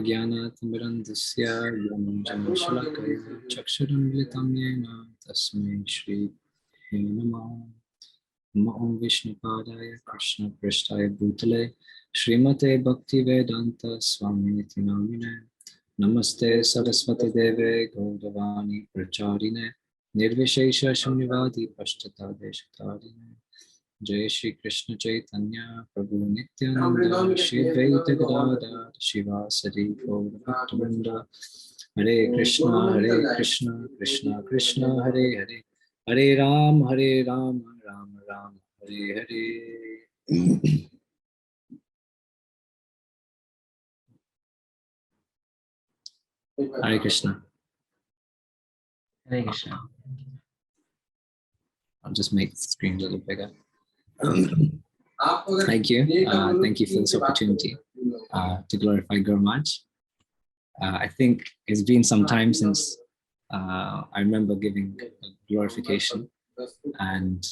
Jnana-timirandasya Jnana-shalakaya Chaksharamritam Yena Tasmai Shri Namah. Om Vishnupadaya Krishna Prasthaya Bhutale Srimate Bhakti Vedanta Swami Niti Namine Namaste Saraswati Deve Gaudavani Pracharine Nirvishesha Shunyavadi Pashtata Deshatarine Jai Shri Krishna Chaitanya Prabhu Nityananda Shri Advaita Gadadhar Shivasari Gaura Bhaktivinoda Hare Krishna Krishna Krishna Hare Hare Hare Ram Ram Ram Hare Hare. Hare Krishna. Hare Krishna. I'll just make the screen a little bigger. Thank you. Thank you for this opportunity to glorify Guru Maharaj. I think it's been some time since I remember giving glorification, and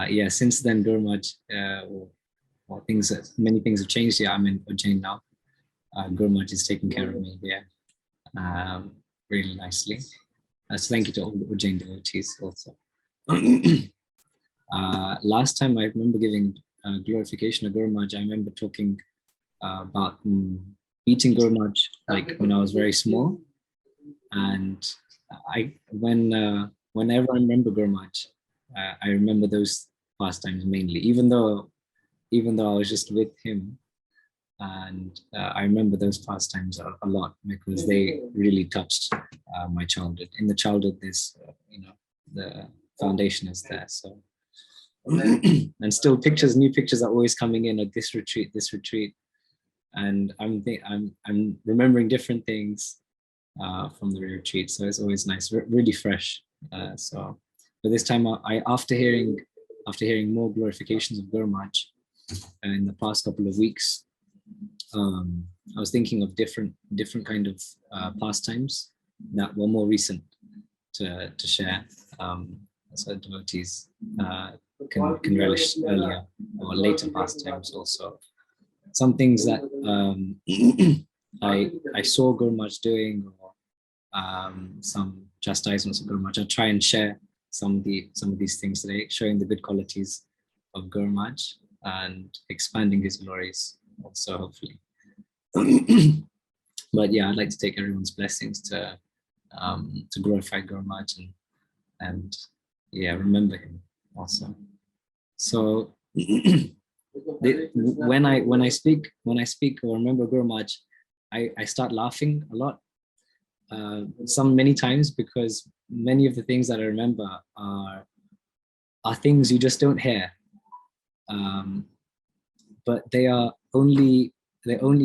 yeah, since then Guru Maharaj, many things have changed. Yeah, I'm in Ujjain now. Guru Maharaj is taking care of me here really nicely. So thank you to all the Ujjain devotees also. Last time I remember giving glorification of Guru Maharaj, I remember talking about meeting Guru Maharaj like when I was very small, and whenever I remember Guru Maharaj, I remember those pastimes mainly, even though I was just with him, and I remember those pastimes a lot because they really touched my childhood. In the childhood, there's the foundation is there. So and still new pictures are always coming in at this retreat, and I'm remembering different things from the retreat. So it's always nice, really fresh. So but this time, after hearing more glorifications of Guru Maharaj in the past couple of weeks, I was thinking of different kind of pastimes that were more recent to share, so devotees can relish earlier or later pastimes also. Some things that I saw Guru Maharaj doing, or some chastisements of Guru Maharaj. I'll try and share some of these things today, showing the good qualities of Guru Maharaj and expanding his glories also, hopefully. But yeah, I'd like to take everyone's blessings to glorify Guru Maharaj and yeah, remember him also. So when I speak or remember Guru Maharaj, I start laughing a lot, many times, because many of the things that I remember are things you just don't hear, but they're only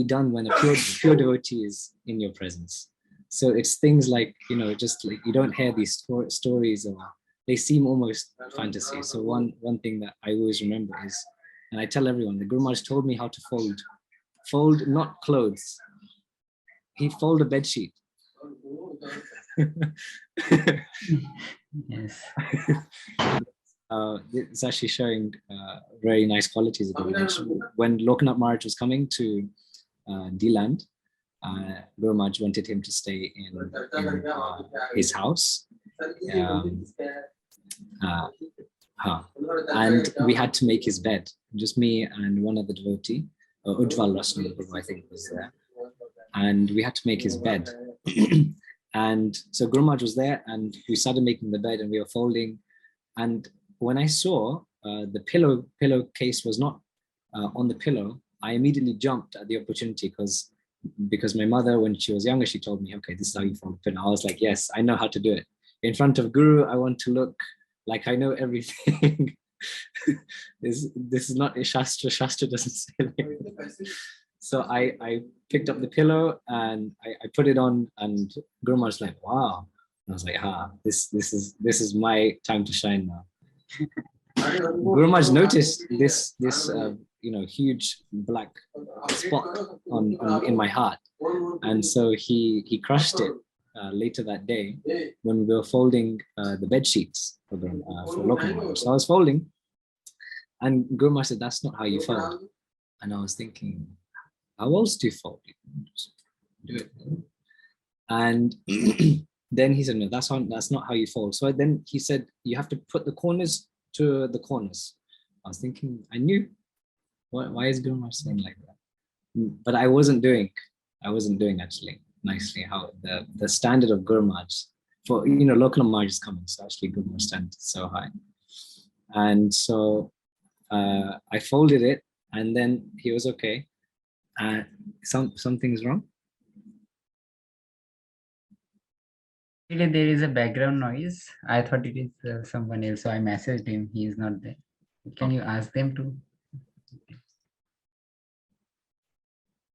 done when a pure devotee is in your presence. So it's things like, just like you don't hear these stories, or they seem almost fantasy. So one thing that I always remember is, and I tell everyone, the Guru Maharaj told me how to fold not clothes. He folded a bed sheet. Yes. It's actually showing very nice qualities of Guru Maharaj. When Lokanath Maharaj was coming to D-Land, Guru Maharaj wanted him to stay in his house. And we had to make his bed. Just me and one other devotee, Ujjwal Rasaraj, I think, was there. And we had to make his bed. And so Guru Maharaj was there, and we started making the bed, and we were folding. And when I saw the pillowcase was not on the pillow, I immediately jumped at the opportunity, because my mother, when she was younger, she told me, okay, this is how you fold a pillow. I was like, yes, I know how to do it. In front of Guru, I want to look like I know everything. This is not a Shastra. Shastra doesn't say that. So I picked up the pillow and I put it on, and Guru Maharaj was like, wow. And I was like, this is my time to shine now. Guru Maharaj noticed this huge black spot in my heart, and so he crushed it later that day when we were folding the bed sheets for Lokanath Maharaj. So I was folding, and Guru Maharaj said, "That's not how you fold." And I was thinking, how else do you fold? do it. And then he said, no, that's not how you fold. So then he said, you have to put the corners to the corners. I was thinking, I knew, why is Guru Maharaj saying like that? But I wasn't doing actually nicely how the standard of Guru Maharaj for, Lokanath Maharaj is coming. So actually Guru Maharaj standard is so high. And so I folded it, and then he was okay. Something's wrong. There is a background noise. I thought it is someone else, so I messaged him. He is not there. Can you ask them to?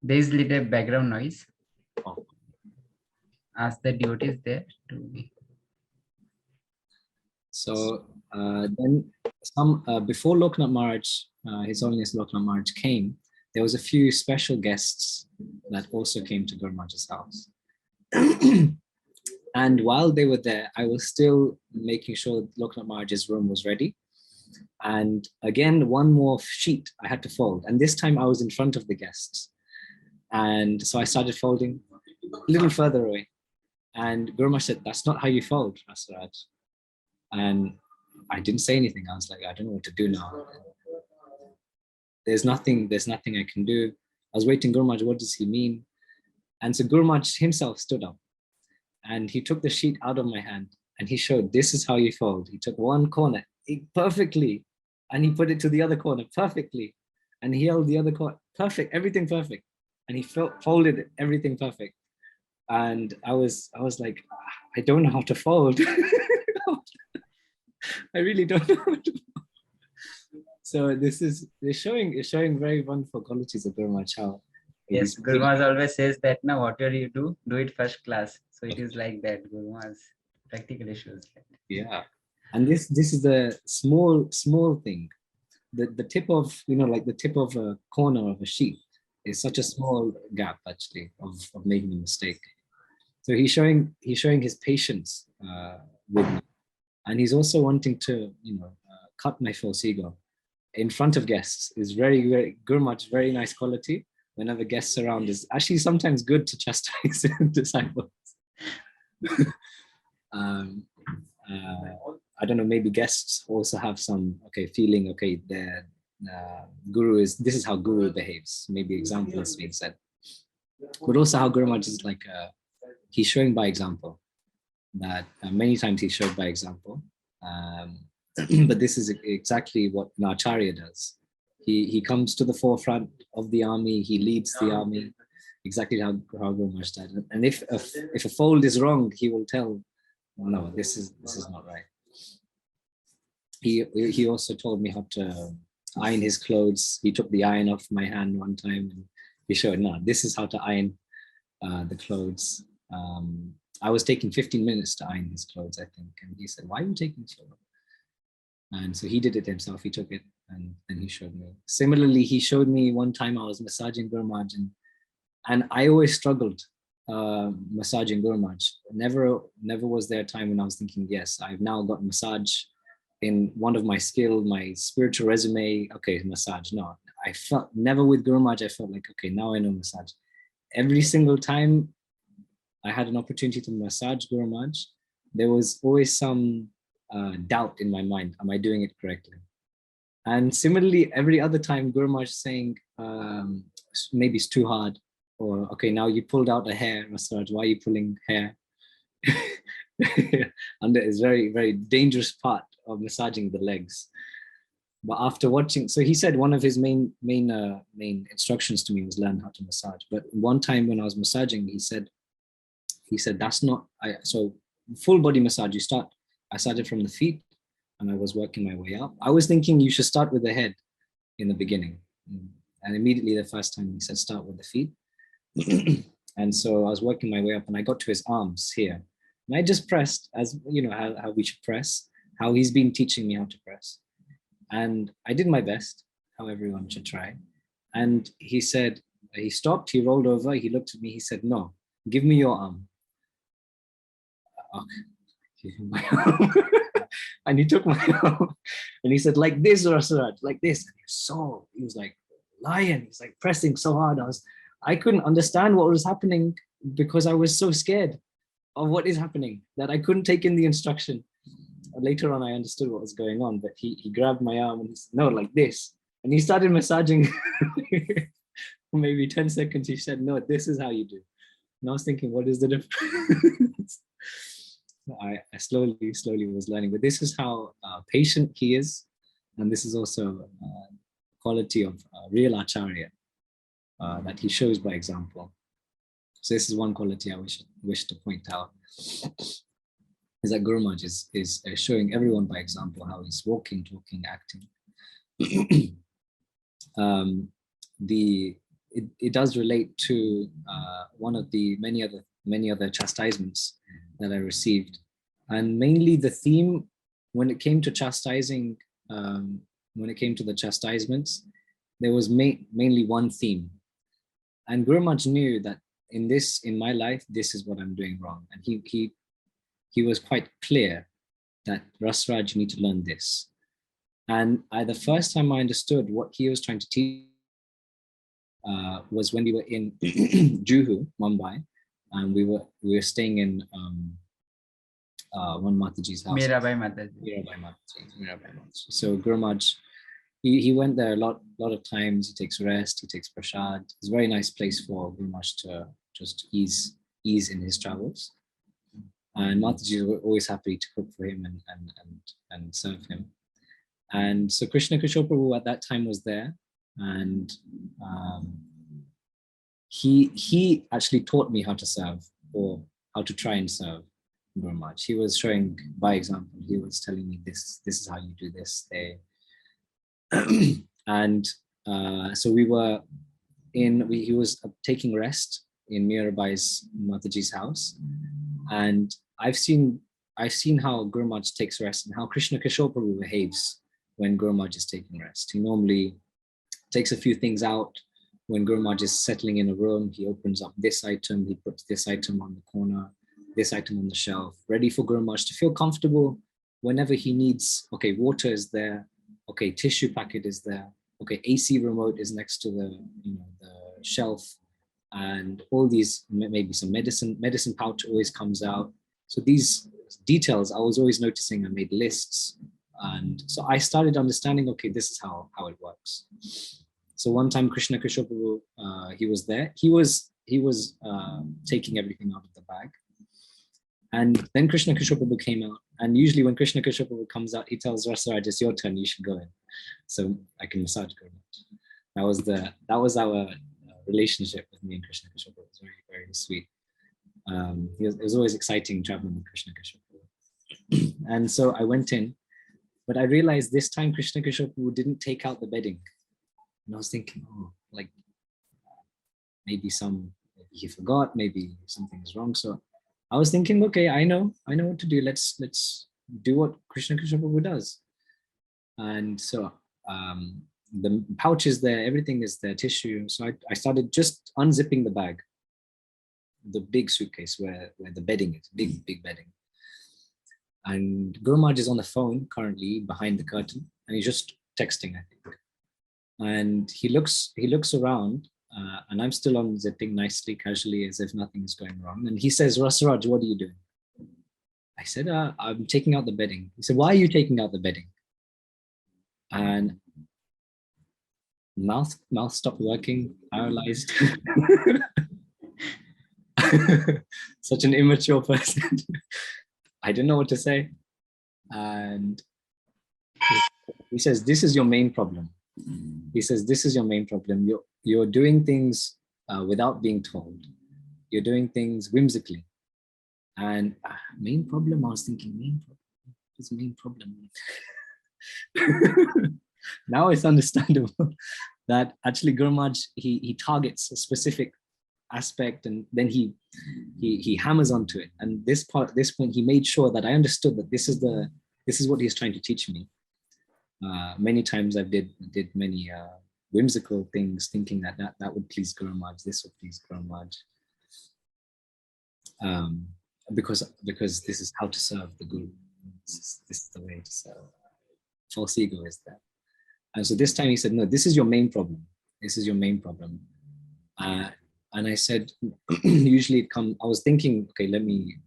There is little background noise. Ask the devotees there to be. So then before Lokanath Maharaj, His Holiness Lokanath Maharaj came, there was a few special guests that also came to Guru Maharaj's house. And while they were there, I was still making sure Lokanath Maharaj's room was ready. And again, one more sheet I had to fold. And this time I was in front of the guests. And so I started folding a little further away. And Guru Maharaj said, that's not how you fold, Rasaraj. And I didn't say anything. I was like, I don't know what to do now. There's nothing I can do. I was waiting, Guru Maharaj, what does he mean? And so Guru Maharaj himself stood up, and he took the sheet out of my hand, and he showed, this is how you fold. He took one corner perfectly, and he put it to the other corner perfectly, and he held the other corner perfect, everything perfect, and he folded everything perfect. And I was like, I don't know how to fold. I really don't know how to fold. So it's showing very wonderful qualities of Guru Maharaj. How yes, Guru Maharaj always says that now whatever you do it first class. So it is like that. Guru Maharaj practically shows that. Yeah, and this is a small thing. The tip of like the tip of a corner of a sheet is such a small gap actually of making a mistake. So he's showing his patience with me, and he's also wanting to cut my false ego in front of guests. Is very, very Guru Maharaj, very nice quality. Whenever guests around, is actually sometimes good to chastise disciples. I don't know, maybe guests also have some feeling, their guru this is how guru behaves. Maybe example is being said, but also how Guru Maharaj is like he's showing by example. That many times he showed by example. But this is exactly what an Acharya does. He comes to the forefront of the army. He leads the army, exactly how Guru Maharaj did. And if a fold is wrong, he will tell, no, this is not right. He also told me how to iron his clothes. He took the iron off my hand one time, and he showed, no, this is how to iron the clothes. I was taking 15 minutes to iron his clothes, I think. And he said, why are you taking so long? And so he did it himself. He took it, and then he showed me. Similarly, he showed me one time I was massaging Guru Maharaj, and I always struggled massaging Guru Maharaj. Never was there a time when I was thinking, yes, I've now got massage in one of my my spiritual resume. Okay, massage. No, I felt never with Guru Maharaj. I felt like, okay, now I know massage. Every single time I had an opportunity to massage Guru Maharaj, there was always some doubt in my mind. Am I doing it correctly? And similarly, every other time Guru Maharaj saying, maybe it's too hard, or okay, now you pulled out a hair, Rasaraj, why are you pulling hair? And that is very, very dangerous part of massaging the legs. But after watching, so he said one of his main instructions to me was learn how to massage. But one time when I was massaging, he said that's not, so full body massage, I started from the feet and I was working my way up. I was thinking you should start with the head in the beginning. And immediately the first time he said, start with the feet. And so I was working my way up, and I got to his arms here. And I just pressed, as you know, how we should press, how he's been teaching me how to press. And I did my best, how everyone should try. And he said, he stopped, he rolled over, he looked at me, he said, no, give me your arm. Okay. And he took my arm and he said, like this, Rasaraj, like this. And he was like lion, he's like pressing so hard. I couldn't understand what was happening. because I was so scared of what is happening that I couldn't take in the instruction. Later on, I understood what was going on, but he grabbed my arm and he said, no, like this. And he started massaging for maybe 10 seconds. He said, no, this is how you do. And I was thinking, what is the difference? I slowly was learning, but this is how patient he is. And this is also quality of real Acharya that he shows by example. So this is one quality I wish to point out, is that Guru Maharaj is showing everyone by example how he's walking, talking, acting. It does relate to one of the many other chastisements that I received, and mainly the theme when it came to chastising, when it came to the chastisements, there was mainly one theme, and Guru Maharaj knew that in my life this is what I'm doing wrong, and he was quite clear that Rasaraj, you need to learn this. And the first time I understood what he was trying to teach was when we were in Juhu, Mumbai, and we were staying in one Mataji's house. Mirabai Mataji. Mirabai Mataji. So Guru Maharaj, he went there a lot of times. He takes rest, he takes prasad. It's a very nice place for Guru Maharaj to just ease in his travels. And Mataji was always happy to cook for him and serve him. And so Krishna Kishore Prabhu at that time was there, and he actually taught me how to serve, or how to try and serve Guru Maharaj. He was showing by example. He was telling me this is how you do this there. And so he was taking rest in Mirabai's Mataji's house, and I've seen how Guru Maharaj takes rest and how Krishna Kishore Prabhu behaves when Guru Maharaj is taking rest. He normally takes a few things out. When Guru Maharaj is settling in a room, he opens up this item, he puts this item on the corner, this item on the shelf, ready for Guru Maharaj to feel comfortable whenever he needs. Okay, water is there. Okay, tissue packet is there. Okay, AC remote is next to the shelf, and all these, maybe some medicine pouch always comes out. So these details I was always noticing. I made lists, and so I started understanding, okay, this is how it works. So one time Krishna Kishore Prabhu, he was there. He was taking everything out of the bag, and then Krishna Kishore Prabhu came out. And usually when Krishna Kishore Prabhu comes out, he tells Rasaraj, it's your turn, you should go in, so I can massage Guru Maharaj. That was our relationship with me and Krishna Kishore Prabhu. It was very, very sweet. It was always exciting traveling with Krishna Kishore Prabhu. And so I went in, but I realized this time Krishna Kishore Prabhu didn't take out the bedding. And I was thinking, oh, like maybe he forgot, maybe something is wrong. So I was thinking, okay, I know what to do. Let's do what Krishna Kishore Prabhu does. And so the pouch is there, everything is there, tissue. So I started just unzipping the bag, the big suitcase where the bedding is, big bedding. And Guru Maharaj is on the phone currently behind the curtain, and he's just texting, I think. And he looks around, and I'm still unzipping nicely, casually, as if nothing is going wrong. And he says, Rasaraj, what are you doing? I said, I'm taking out the bedding. He said, why are you taking out the bedding? And mouth stopped working, paralyzed. Such an immature person. I didn't know what to say. And he says, this is your main problem. He says, this is your main problem. You're doing things without being told. You're doing things whimsically. And main problem, I was thinking, main problem? What's the main problem? Now it's understandable that actually Guru Maharaj, he targets a specific aspect, and then he hammers onto it. And this point, he made sure that I understood that this is what he's trying to teach me. Many times I did many whimsical things, thinking that would please Guru Maharaj, this would please Guru Maharaj, because this is how to serve the Guru. This is the way to serve. False ego is there. And so this time he said, no, this is your main problem. This is your main problem. I said, usually it come. I was thinking, okay, let me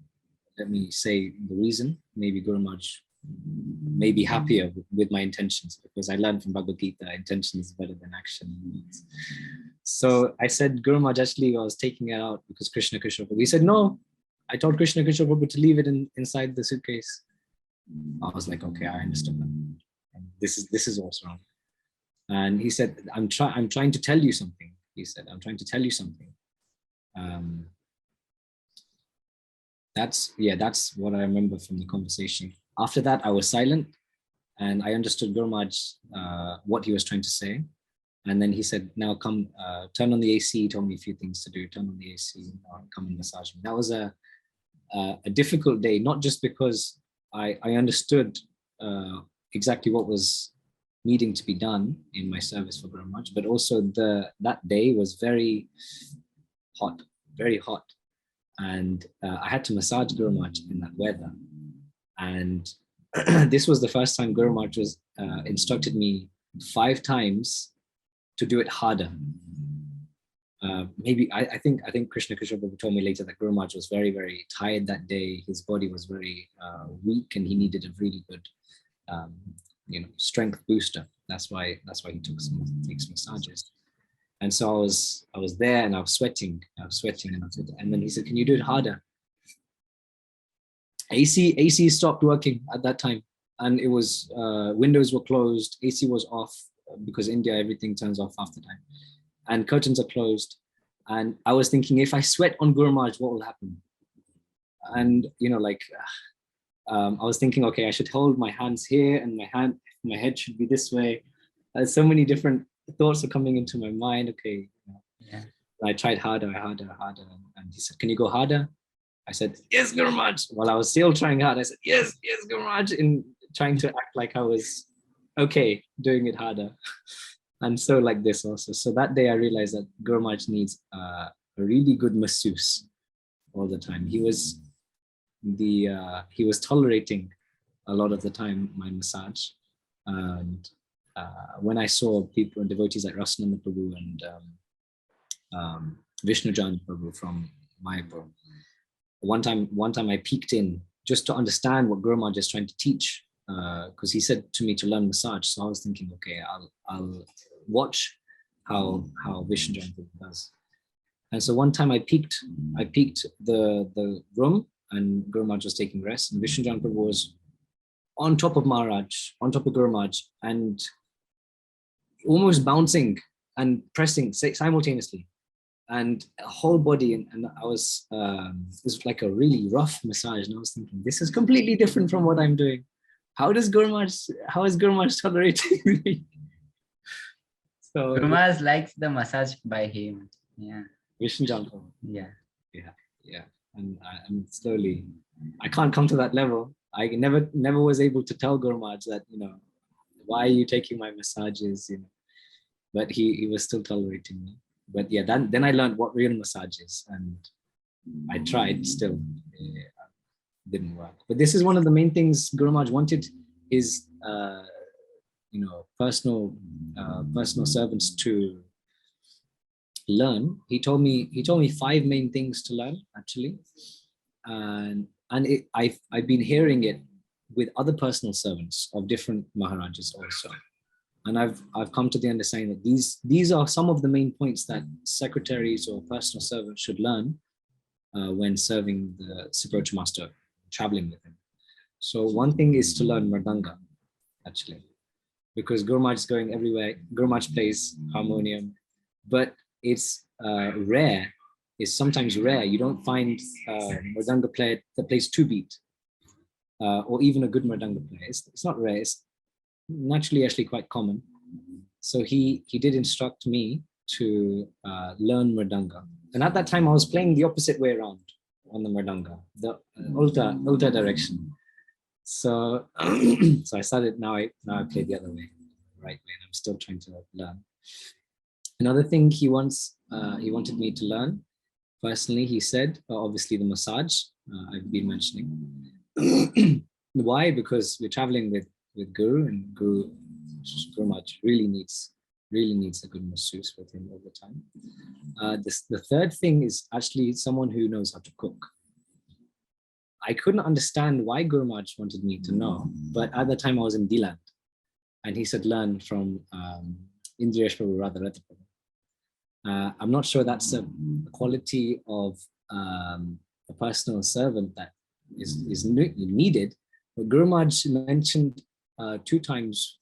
say the reason. Maybe Guru Maharaj may be happier with my intentions, because I learned from Bhagavad Gita, intention is better than action. So I said, Guru Maharaj, actually, I was taking it out because Krishna Prabhu. He said, no, I told Krishna Prabhu to leave it inside the suitcase. I was like, okay, I understood that. And this is what's wrong. And he said, I'm trying to tell you something. He said, I'm trying to tell you something. That's what I remember from the conversation. After that, I was silent, and I understood Guru Maharaj, what he was trying to say. And then he said, now come, turn on the AC. He told me a few things to do. Turn on the AC, come and massage me. That was a difficult day, not just because I understood exactly what was needing to be done in my service for Guru Maharaj, but also that day was very hot, very hot. And I had to massage Guru Maharaj in that weather. And this was the first time Guru Maharaj was instructed me 5 times to do it harder. Maybe I think Krishna Prabhu told me later that Guru Maharaj was very, very tired that day. His body was very weak, and he needed a really good strength booster. That's why he takes massages. And so I was there, and I was sweating, and then he said, can you do it harder? AC stopped working at that time, and it was windows were closed, AC was off, because India, everything turns off after time, and curtains are closed. And I was thinking, if I sweat on Guru Maharaj, what will happen? And I was thinking, okay, I should hold my hands here, and my head should be this way. So many different thoughts are coming into my mind. Okay, Yeah. I tried harder, and he said, can you go harder? I said, yes, Guru Maharaj. While I was still trying hard, I said, yes, Guru Maharaj, in trying to act like I was okay doing it harder. And so like this also. So that day I realized that Guru Maharaj needs a really good masseuse all the time. He was tolerating a lot of the time my massage. And when I saw people and devotees like Rasaraj Prabhu and Vishnu Jan Prabhu from Mayapur, one time I peeked in just to understand what Guru Maharaj is trying to teach, because he said to me to learn massage. So I was thinking, okay, I'll watch how Vishnu Jan Prabhu does. And so one time I peeked the room, and Guru Maharaj was taking rest, and Vishnu Jan Prabhu was on top of Guru Maharaj, and almost bouncing and pressing simultaneously, and a whole body. And I was, it was like a really rough massage. And I was thinking, this is completely different from what I'm doing. How is Guru Maharaj tolerating me? So Guru Maharaj likes the massage by him. Yeah. Vishnu Jan Prabhu. Yeah. And slowly, I can't come to that level. I never was able to tell Guru Maharaj that, why are you taking my massages, but he was still tolerating me. But yeah, then I learned what real massage is, and I tried, still didn't work. But this is one of the main things Guru Maharaj wanted his personal servants to learn. He told me 5 main things to learn, actually, and I've been hearing it with other personal servants of different Maharajas also. And I've come to the understanding that these are some of the main points that secretaries or personal servants should learn when serving the spiritual master, traveling with him. So one thing is to learn Mridanga, actually, because Guru Maharaj is going everywhere. Guru Maharaj plays harmonium, but it's rare. It's sometimes rare. You don't find a Mridanga player that plays 2-beat, or even a good Mridanga player. It's not rare. It's naturally actually quite common. So he did instruct me to learn Mridanga. And at that time I was playing the opposite way around on the Mridanga, the ulta direction. So so I started, now I play the other way, the right way, and I'm still trying to learn. Another thing he wanted me to learn personally, he said, obviously the massage I've been mentioning. Why? Because we're traveling with Guru, and Guru Maharaj really needs really needs a good masseuse with him all the time. The third thing is actually someone who knows how to cook. I couldn't understand why Guru Maharaj wanted me to know, but at the time I was in Diland, and he said learn from Indriyesh Prabhu, Radharati Prabhu. I'm not sure that's a quality of a personal servant that is needed, but Guru Maharaj mentioned 2 times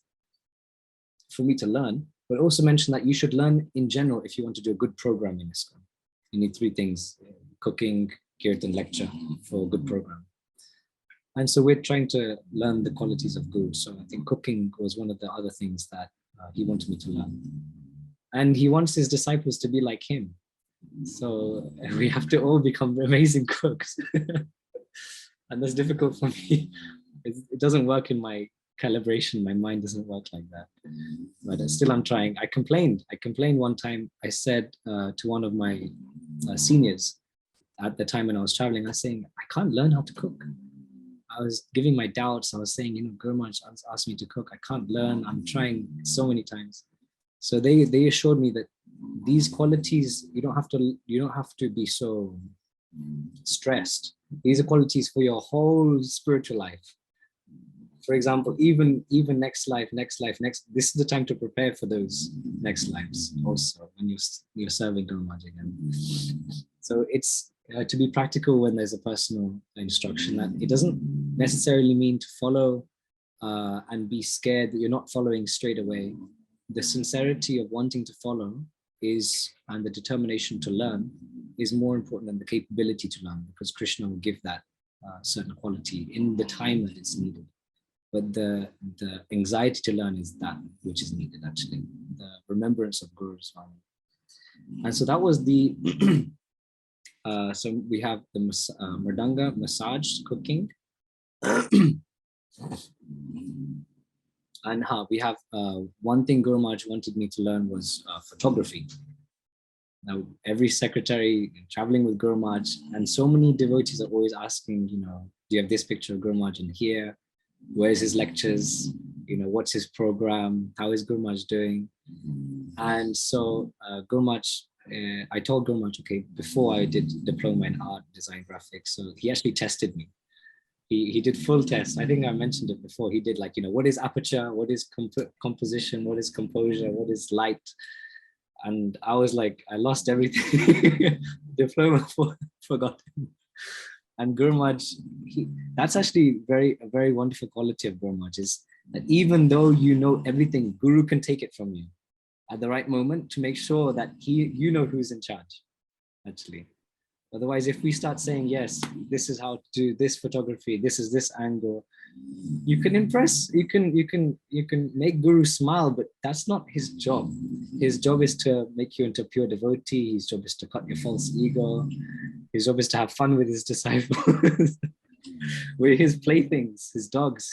for me to learn, but also mentioned that you should learn in general if you want to do a good program in ISKCON. You need 3 things: cooking, kirtan, lecture for a good program. And so we're trying to learn the qualities of Guru. So I think cooking was one of the other things that he wanted me to learn. And he wants his disciples to be like him. So we have to all become amazing cooks. And that's difficult for me. It doesn't work in my calibration. My mind doesn't work like that. But still I'm trying. I complained one time. I said to one of my seniors at the time when I was traveling, I was saying, I can't learn how to cook. I was giving my doubts. I was saying, Guru Maharaj asked me to cook. I can't learn. I'm trying so many times. So they assured me that these qualities, you don't have to be so stressed. These are qualities for your whole spiritual life. For example, even next life, this is the time to prepare for those next lives also when you're serving Guru Maharaj again. So it's to be practical when there's a personal instruction, that it doesn't necessarily mean to follow and be scared that you're not following straight away. The sincerity of wanting to follow and the determination to learn is more important than the capability to learn, because Krishna will give that certain quality in the time that it's needed. But the anxiety to learn is that which is needed, actually, the remembrance of Guru Swami. And so that was the so we have the Mridanga, massage, cooking. And we have one thing Guru Maharaj wanted me to learn was photography. Now, every secretary traveling with Guru Maharaj, and so many devotees are always asking, do you have this picture of Guru Maharaj in here? Where's his lectures? What's his program? How is Guru Maharaj doing? And so Guru Maharaj, I told Guru Maharaj, okay, before I did diploma in art, design, graphics, so he actually tested me. He did full tests. I think I mentioned it before. He did what is aperture? What is composition? What is composure? What is light? And I was like, I lost everything. Diploma forgotten. And Guru Maharaj, that's actually a very wonderful quality of Guru Maharaj, is that even though you know everything, Guru can take it from you at the right moment to make sure that you know who's in charge, actually. Otherwise, if we start saying, yes, this is how to do this photography, this is this angle, you can impress, you can make Guru smile, but that's not his job. His job is to make you into a pure devotee. His job is to cut your false ego. His job is to have fun with his disciples, with his playthings, his dogs.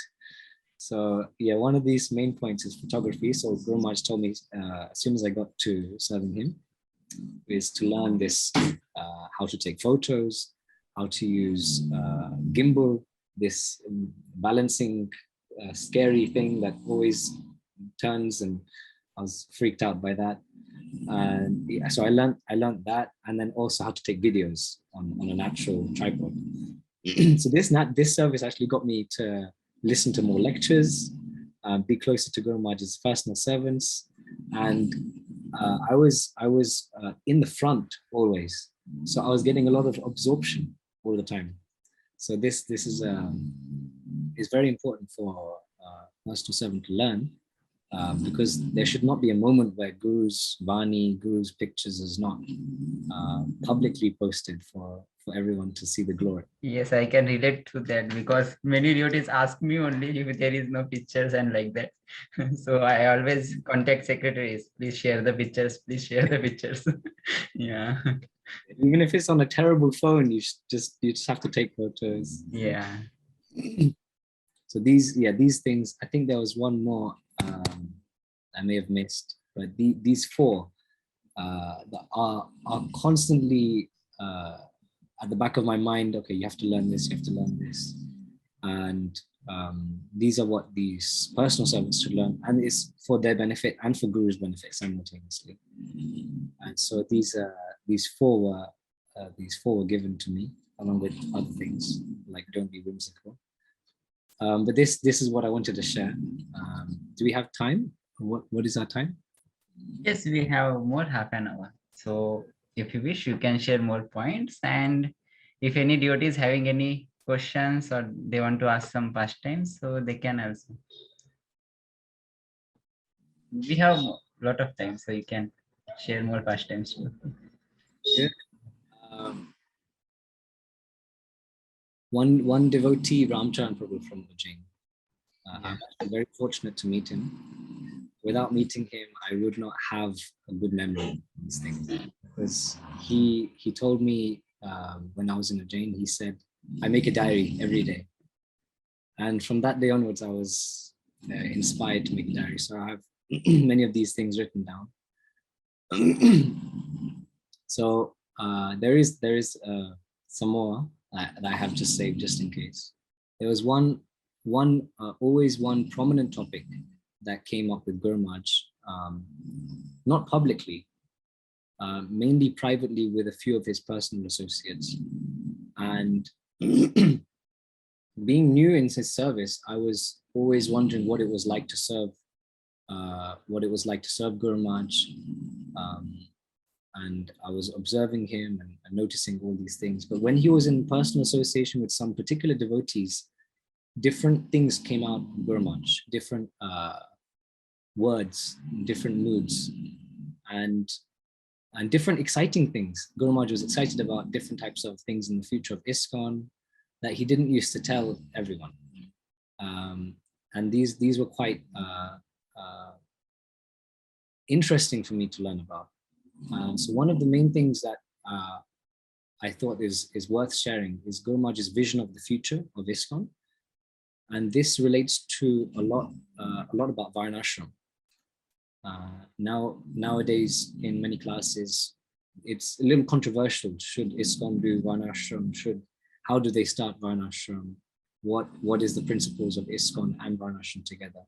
So yeah, one of these main points is photography. So Guru Maharaj told me as soon as I got to serving him, is to learn this, how to take photos, how to use gimbal, this balancing scary thing that always turns, and I was freaked out by that. And yeah, so I learned that, and then also how to take videos on a natural tripod. So this service actually got me to listen to more lectures, be closer to Guru Maharaj's personal servants, and I was in the front always, so I was getting a lot of absorption all the time. So this is very important for personal servant to learn, because there should not be a moment where Guru's Vani, Guru's pictures is not publicly posted for everyone to see the glory. Yes, I can relate to that, because many devotees ask me only if there is no pictures and like that. So I always contact secretaries, please share the pictures, please share the pictures. Yeah. Even if it's on a terrible phone, you just have to take photos. Yeah. So these things, I think there was one more I may have missed, but these 4 that are constantly at the back of my mind. Okay, you have to learn this, you have to learn this. And these are what these personal servants should learn, and it's for their benefit and for Guru's benefit simultaneously. And so these four were given to me, along with other things like don't be whimsical. But this is what I wanted to share. Do we have time? What is our time? Yes, we have more half an hour. So if you wish, you can share more points. And if any devotee is having any questions or they want to ask some pastimes, so they can also. We have a lot of time, so you can share more pastimes too. Yeah. One devotee, Ramcharan Prabhu from Ujjain. I'm actually very fortunate to meet him. Without meeting him, I would not have a good memory of these things, because he told me when I was in Ujjain, he said, I make a diary every day. And from that day onwards, I was inspired to make a diary. So I have many of these things written down. So there is some more that I have just saved just in case. There was always one prominent topic that came up with Guru Maharaj, not publicly, mainly privately with a few of his personal associates. And being new in his service, I was always wondering what it was like to serve, Guru Maharaj. And I was observing him and noticing all these things. But when he was in personal association with some particular devotees, different things came out of Guru Maharaj, different words, different moods, and different exciting things. Guru Maharaj was excited about different types of things in the future of ISKCON that he didn't used to tell everyone. And these were quite interesting for me to learn about. So one of the main things that I thought is worth sharing is Guru Maharaj's vision of the future of ISKCON. And this relates to a lot about Varnashram. Nowadays, in many classes, it's a little controversial. Should ISKCON do Varnashram? How do they start Varnashram? What is the principles of ISKCON and Varnashram together?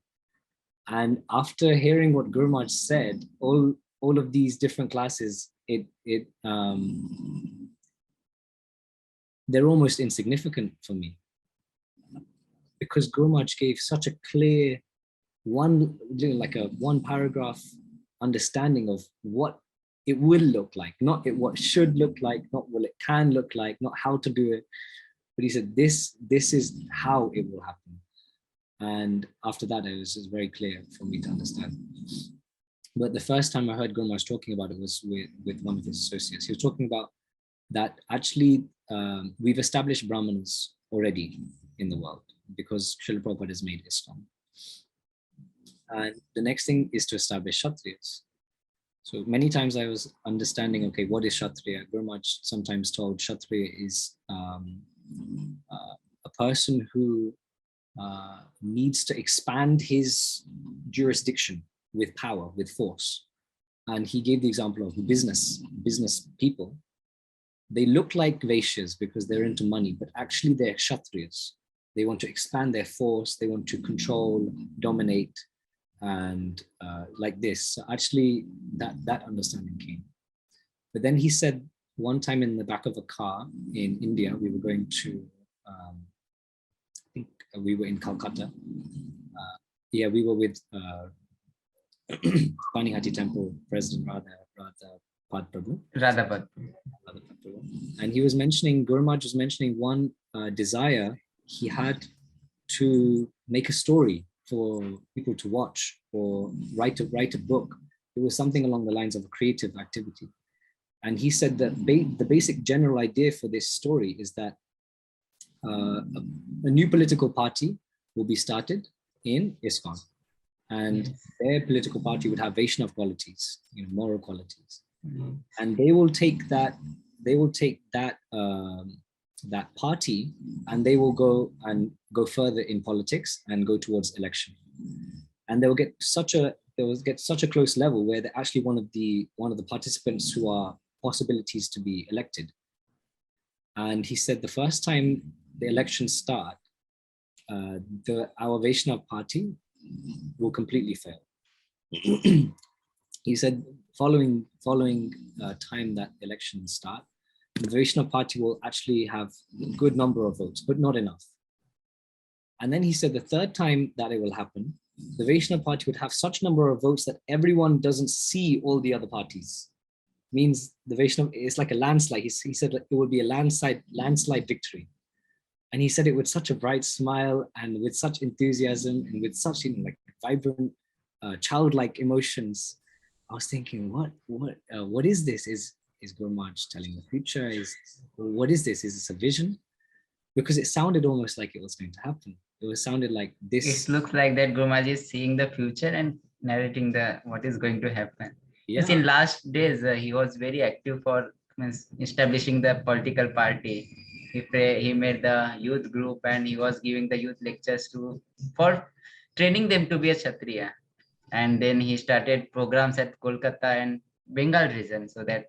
And after hearing what Guru Maharaj said, all of these different classes, they're almost insignificant for me, because Guru Maharaj gave such a clear one paragraph understanding of what it will look like, not what should look like, not what it can look like, not how to do it. But he said, this is how it will happen. And after that, it was just very clear for me to understand. But the first time I heard Guru Maharaj talking about it was with one of his associates. He was talking about that actually we've established Brahmanas already in the world, because Srila Prabhupada has made ISKCON. And the next thing is to establish Kshatriyas. So many times I was understanding, okay, what is Kshatriya? Guru Maharaj sometimes told Kshatriya is a person who needs to expand his jurisdiction with power, with force. And he gave the example of business people. They look like Vaishyas because they're into money, but actually they're Kshatriyas. They want to expand their force. They want to control, dominate, and like this. So actually that understanding came. But then he said one time in the back of a car in India, we were going to, I think we were in Calcutta. We were with Panihati Temple President Radha Prabhu. And he was mentioning, Guru Maharaj was mentioning one desire he had to make a story for people to watch or write a book. It was something along the lines of a creative activity. And he said that the basic general idea for this story is that a new political party will be started in ISKCON. And their political party would have Vaishnava qualities, moral qualities. And they will take that party and they will go further in politics and go towards election. And they will get such a close level where they're actually one of the participants who are possibilities to be elected. And he said the first time the elections start, our Vaishnav party will completely fail. He said, following time that elections start, the Vaishnav party will actually have a good number of votes, but not enough. And then he said the third time that it will happen, the Vaishnav party would have such number of votes that everyone doesn't see all the other parties. Means the Vaishnav, it's like a landslide. He said it would be a landslide victory. And he said it with such a bright smile and with such enthusiasm and with such like vibrant, childlike emotions. I was thinking, what is this? Is Guru Maharaj telling the future? What is this? Is this a vision? Because it sounded almost like it was going to happen. It sounded like this. It looks like that Guru Maharaj is seeing the future and narrating what is going to happen. Yeah. Yes, in last days, he was very active for establishing the political party. He made the youth group and he was giving the youth lectures for training them to be a Kshatriya. And then he started programs at Kolkata and Bengal region so that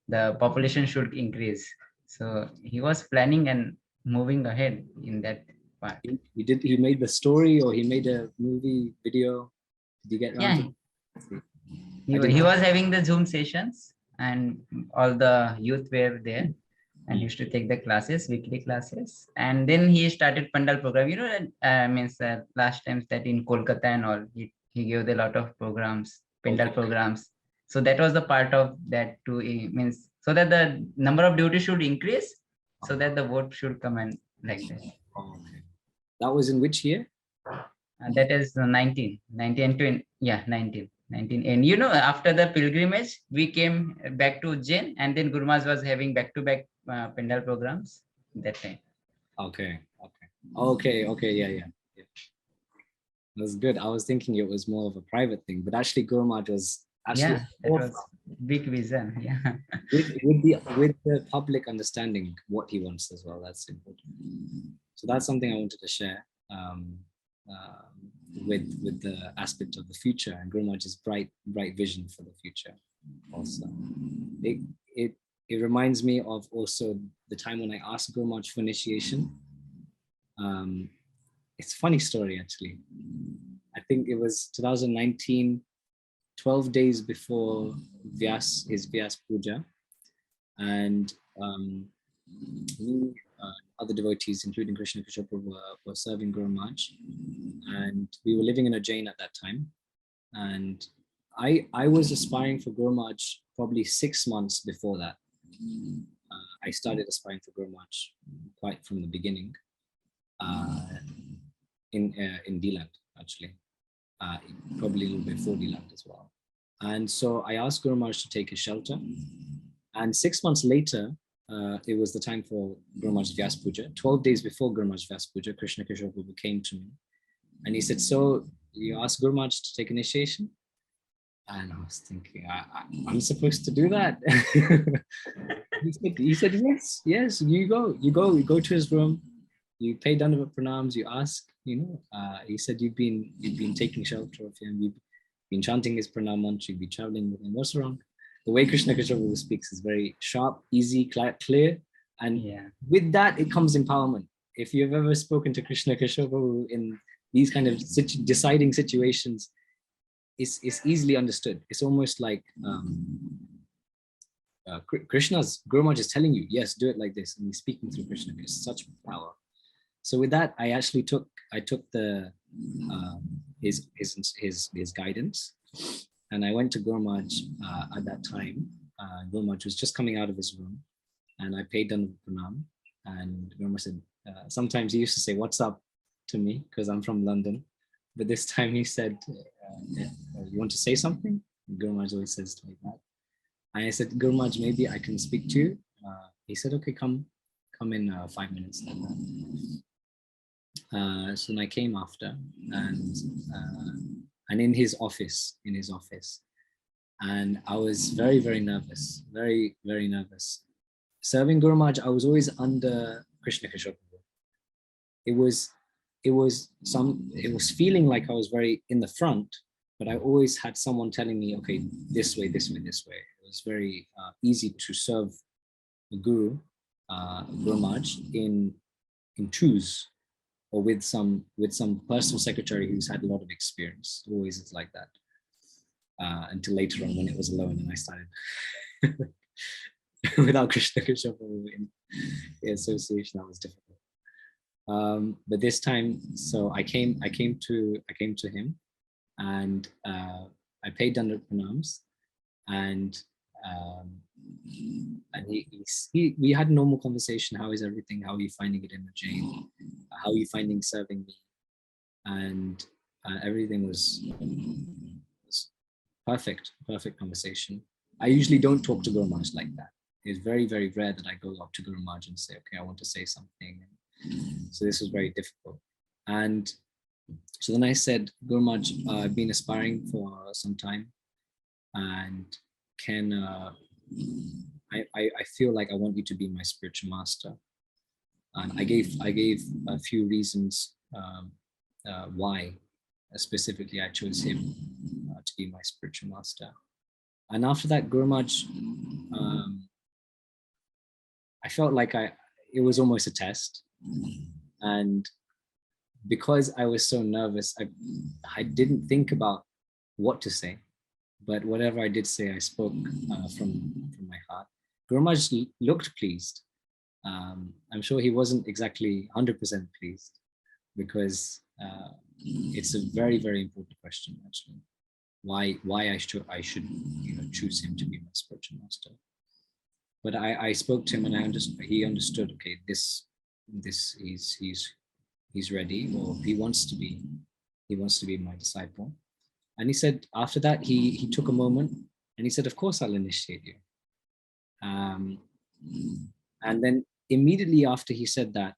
the population should increase. So he was planning and moving ahead in that part. He made the story, or he made a movie video. Did you get around to it? He was having the Zoom sessions and all the youth were there and used to take the classes, weekly classes. And then he started Pandal program. You know, last times that in Kolkata and all, he gave a lot of programs, Pandal programs. So that was the part of that too. It means so that the number of duties should increase, so that the vote should come and like that. Okay. That was in which year? That is 19 and 20, yeah, 19. And you know, after the pilgrimage, we came back to Jain, and then Guru Maharaj was having back-to-back Pandal programs that time. Okay. Yeah. That's good. I was thinking it was more of a private thing, but actually Guru Maharaj was actually that was big vision. Yeah. with the public understanding what he wants as well. That's important. So that's something I wanted to share. With the aspect of the future and Guru Maharaj's bright vision for the future. Also, it reminds me of also the time when I asked Guru Maharaj for initiation. It's a funny story actually. I think it was 2019, 12 days before his Vyas Puja, and me, other devotees, including Krishna Kishore Prabhu, were serving Guru Maharaj, and we were living in a Jain at that time. And I was aspiring for Guru Maharaj probably 6 months before that. I started aspiring for Guru Maharaj quite from the beginning in D-Land, actually, probably a little bit before D-Land as well. And so I asked Guru Maharaj to take a shelter, and 6 months later, it was the time for Guru Maharaj Vyas Puja. 12 days before Guru Maharaj Vyas Puja, Krishna Kishore Prabhu came to me and he said, "So you asked Guru Maharaj to take initiation?" And I was thinking, I'm supposed to do that. he said, yes, you go to his room, you pay Dandavat Pranams, you ask, he said, you've been taking shelter of him, you've been chanting his pranam mantra, you've been traveling with him, what's wrong? The way Krishna Kishore Prabhu speaks is very sharp, easy, clear. And with that, it comes empowerment. If you've ever spoken to Krishna Kishore Prabhu in these kind of deciding situations, it's easily understood. It's almost like Krishna's, Guru Maharaj is telling you, yes, do it like this. And he's speaking through Krishna. It's such power. So with that, I took the his guidance. And I went to Guru Maharaj at that time. Guru Maharaj was just coming out of his room, and I paid Dandavat Pranam. And Guru Maharaj said, sometimes he used to say, "What's up?" to me because I'm from London. But this time he said, "You want to say something?" Guru Maharaj always says like that. And I said, "Guru Maharaj, maybe I can speak to you." He said, "Okay, come in 5 minutes." So then I came after, and in his office, and I was very, very nervous, very, very nervous. Serving Guru Maharaj, I was always under Krishna Kishore Prabhu. It was feeling like I was very in the front, but I always had someone telling me, okay, this way, this way, this way. It was very easy to serve the Guru Maharaj in twos. or with some personal secretary who's had a lot of experience. Always it's like that. Until later on when it was alone and I started without Krishna Prabhu in the association, that was difficult. But this time, so I came to him, and I paid Dandavat Pranams, and we had a normal conversation. How is everything? How are you finding it in the jail? How are you finding serving me? And everything was perfect conversation. I usually don't talk to Guru Maharaj like that. It's very, very rare that I go up to Guru Maharaj and say, okay, I want to say something. So this was very difficult. And so then I said, Guru Maharaj, I've been aspiring for some time, and can I feel like I want you to be my spiritual master. And I gave a few reasons why specifically I chose him to be my spiritual master. And after that, Guru Maharaj, I felt like it was almost a test. And because I was so nervous, I didn't think about what to say. But whatever I did say, I spoke from my heart. Guru Maharaj looked pleased. I'm sure he wasn't exactly 100% pleased, because it's a very, very important question, actually. Why I should choose him to be my spiritual master. But I spoke to him, and he understood. Okay, this he's ready, or he wants to be my disciple. And he said after that he took a moment and he said, of course I'll initiate you. And then immediately after he said that,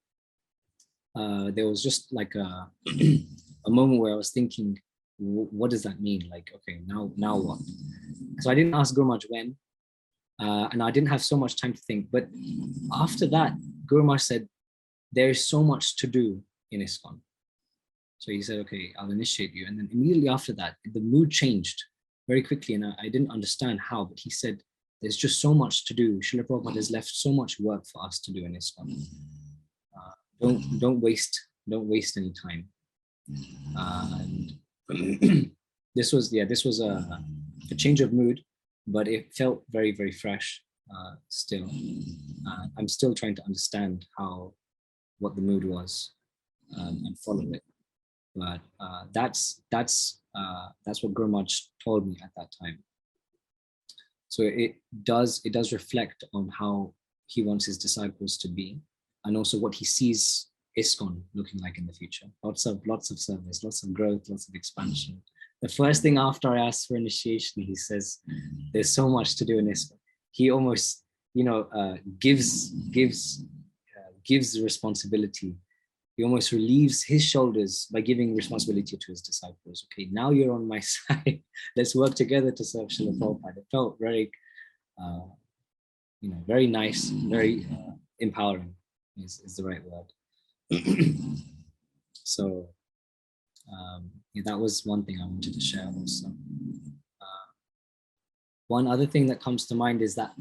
there was just like a moment where I was thinking, what does that mean? Like, okay, now what? So I didn't ask Guru Maharaj when, and I didn't have so much time to think. But after that, Guru Maharaj said, there is so much to do in ISKCON. So he said, okay, I'll initiate you. And then immediately after that, the mood changed very quickly. And I didn't understand how, but he said, there's just so much to do. Srila Prabhupada has left so much work for us to do in ISKCON. Don't waste any time. And this was a change of mood, but it felt very, very fresh still. I'm still trying to understand what the mood was and follow it. But that's what Guru Maharaj told me at that time. So it does reflect on how he wants his disciples to be, and also what he sees ISKCON looking like in the future. Lots of service, lots of growth, lots of expansion. The first thing after I asked for initiation, he says, "There's so much to do in ISKCON." He almost, gives the responsibility. He almost relieves his shoulders by giving responsibility to his disciples. Okay, now you're on my side. Let's work together to serve Srila Prabhupada. It felt very, very nice, very empowering is the right word. So that was one thing I wanted to share also. One other thing that comes to mind is that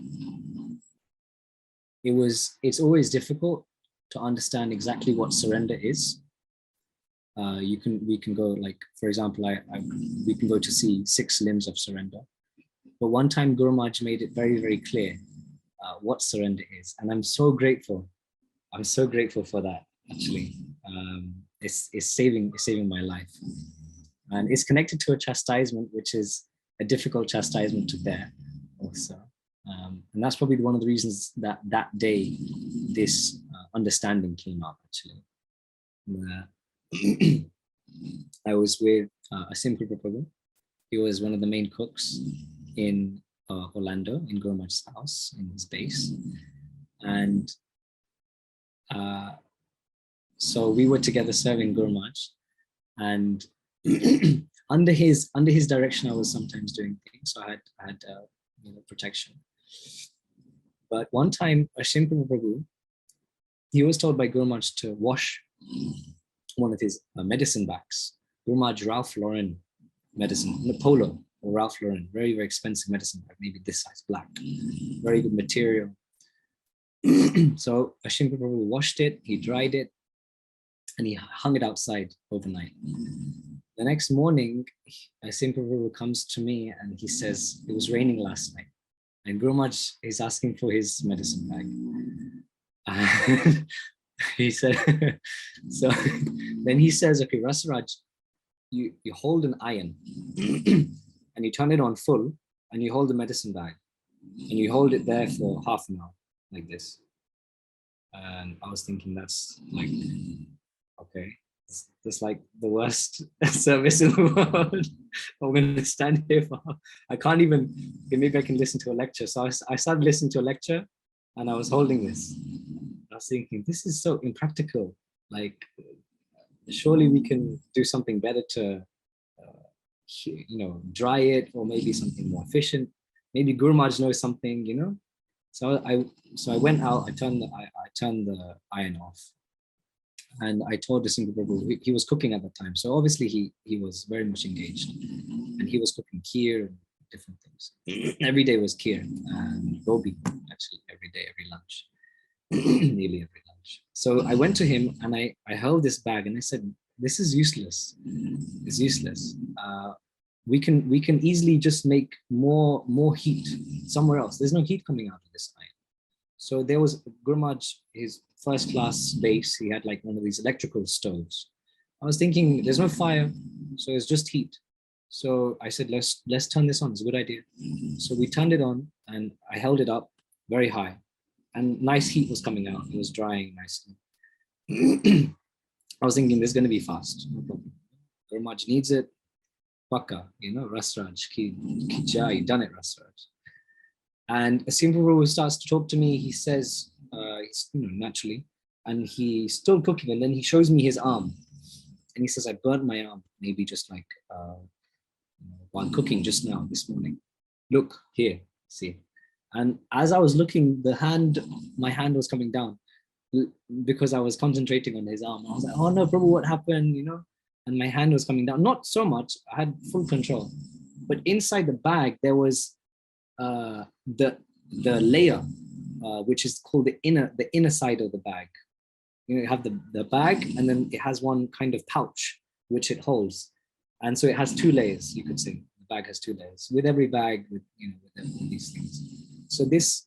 it's always difficult to understand exactly what surrender is. We can go, like, for example, we can go to see 6 limbs of surrender. But one time Guru Maharaj made it very, very clear what surrender is. And I'm so grateful. I'm so grateful for that, actually. It's saving my life. And it's connected to a chastisement, which is a difficult chastisement to bear also. And that's probably one of the reasons that day this understanding came up, actually. I was with a simple Prabhu. He was one of the main cooks in Orlando, in Guru Maharaj's house, in his base. And so we were together serving Guru Maharaj, and under his direction, I was sometimes doing things. So I had protection. But one time, a simple Prabhu, he was told by Guru Maharaj to wash one of his medicine bags. Guru Maharaj Ralph Lauren medicine, Polo or Ralph Lauren, very, very expensive medicine bag, maybe this size, black, very good material. So Ashim Prabhu washed it, he dried it, and he hung it outside overnight. The next morning, Prabhu comes to me and he says, it was raining last night. And Guru Maharaj is asking for his medicine bag. And he said, so then he says, okay, Rasaraj, you hold an iron and you turn it on full and you hold the medicine bag and you hold it there for half an hour like this. And I was thinking, that's like, okay, that's like the worst service in the world. I'm going to stand here for, I can't even, maybe I can listen to a lecture. So I started listening to a lecture and I was holding this. I was thinking, this is so impractical. Like, surely we can do something better to, dry it, or maybe something more efficient. Maybe Guru Maharaj knows something, So I went out. I turned the iron off, and I told the Singh Prabhu, he was cooking at the time, so obviously he was very much engaged, and he was cooking kheer and different things. Every day was kheer and gobi, actually every day, every lunch, nearly every lunch. So I went to him and I held this bag and I said, this is useless. It's useless. We can easily just make more heat somewhere else. There's no heat coming out of this iron. So there was Guru Maharaj, his first class base. He had like one of these electrical stoves. I was thinking, there's no fire, so it's just heat. So I said, let's turn this on. It's a good idea. So we turned it on and I held it up very high, and nice heat was coming out. It was drying nicely. I was thinking, this is going to be fast. No problem. Guru Maharaj needs it. Paka, Rasaraj, ki jai, done it, Rasaraj. And a Prabhu starts to talk to me. He says, naturally, and he's still cooking. And then he shows me his arm, and he says, I burnt my arm, maybe just like while cooking just now this morning. Look here, see. And as I was looking, my hand was coming down because I was concentrating on his arm. I was like, oh no, Prabhu, what happened? And my hand was coming down. Not so much. I had full control, but inside the bag there was the layer, which is called the inner side of the bag. You have the bag, and then it has one kind of pouch which it holds, and so it has two layers. You could say the bag has two layers. With every bag, with these things. So this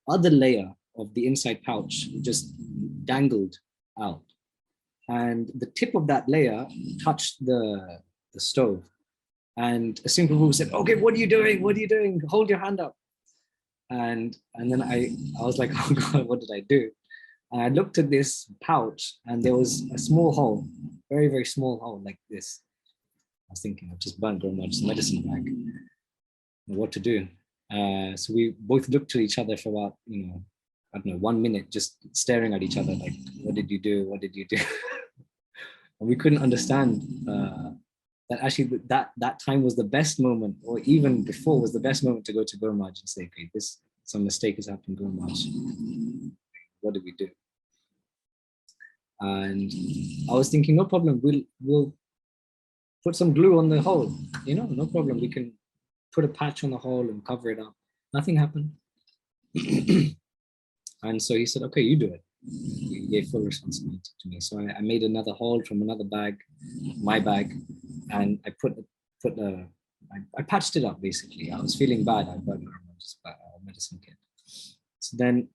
other layer of the inside pouch just dangled out, and the tip of that layer touched the stove. And a Singh Prabhu said, okay, what are you doing? What are you doing? Hold your hand up. And then I was like, oh God, what did I do? And I looked at this pouch and there was a small hole, very, very small hole like this. I was thinking, I've just burnt Guru Maharaj's medicine bag. What to do? So we both looked at each other for about, I don't know, 1 minute, just staring at each other like, what did you do? What did you do? And we couldn't understand that actually that time was the best moment, or even before was the best moment to go to Guru Maharaj and say, okay, some mistake has happened, Guru Maharaj. What did we do? And I was thinking, no problem, we'll put some glue on the hole, no problem. We can put a patch on the hole and cover it up. Nothing happened. And so he said, okay, you do it. He gave full responsibility to me. So I made another hole from another bag, my bag, and I I patched it up basically. I was feeling bad. I burned my medicine kit. So then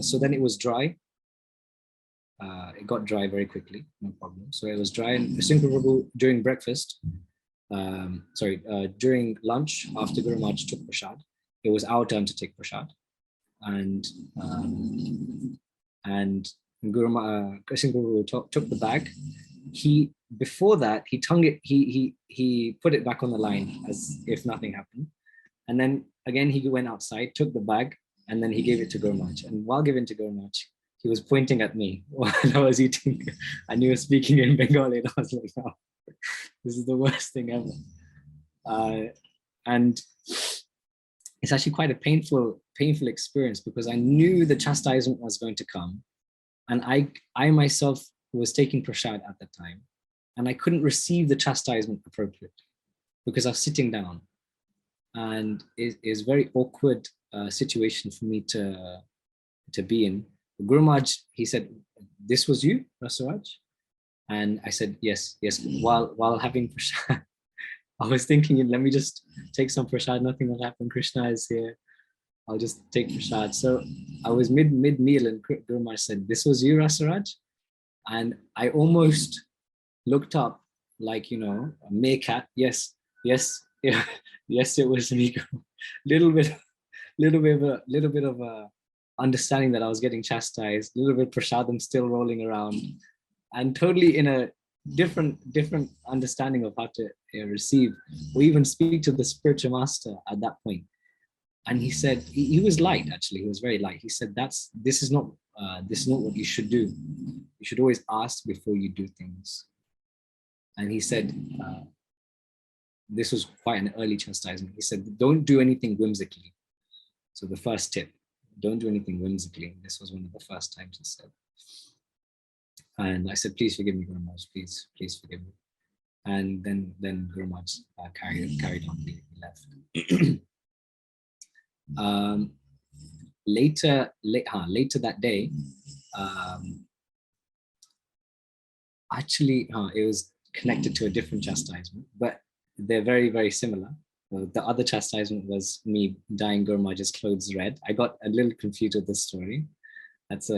so then it was dry. It got dry very quickly, no problem. So it was dry, and Singh Prabhu during breakfast, during lunch after Guru Maharaj took prasad, it was our turn to take prasad, and Singh Prabhu took the bag. Before that he tongued it. He put it back on the line as if nothing happened, and then again he went outside, took the bag, and then he gave it to Guru Maharaj. And while giving it to Guru Maharaj, he was pointing at me while I was eating, and he was speaking in Bengali, and I was like, oh, this is the worst thing ever. And it's actually quite a painful experience, because I knew the chastisement was going to come, and I myself was taking prasad at that time, and I couldn't receive the chastisement appropriately because I was sitting down, and it is a very awkward situation for me to be in. Guru Maharaj, he said, this was you, Rasaraj? And I said, yes. While having prasad, I was thinking, let me just take some prasad. Nothing will happen. Krishna is here. I'll just take prasad. So I was mid meal, and Guru Maharaj said, "This was you, Rasaraj?" And I almost looked up, like, a meerkat. Yes, yeah, yes, it was me. little bit of a understanding that I was getting chastised. A little bit of prasadam still rolling around, and totally in a different understanding of how to receive or even speak to the spiritual master at that point. And he said, he was light, actually. He was very light. He said, this is not what you should do. You should always ask before you do things. And he said, this was quite an early chastisement. He said, don't do anything whimsically. So the first tip, don't do anything whimsically. This was one of the first times he said. And I said, please forgive me, Guru Maharaj, please forgive me. And then Guru Maharaj carried on, he left. Later that day, actually, it was connected to a different chastisement, but they're very, very similar. The other chastisement was me dyeing Guru Maharaj's clothes red. I got a little confused with this story. That's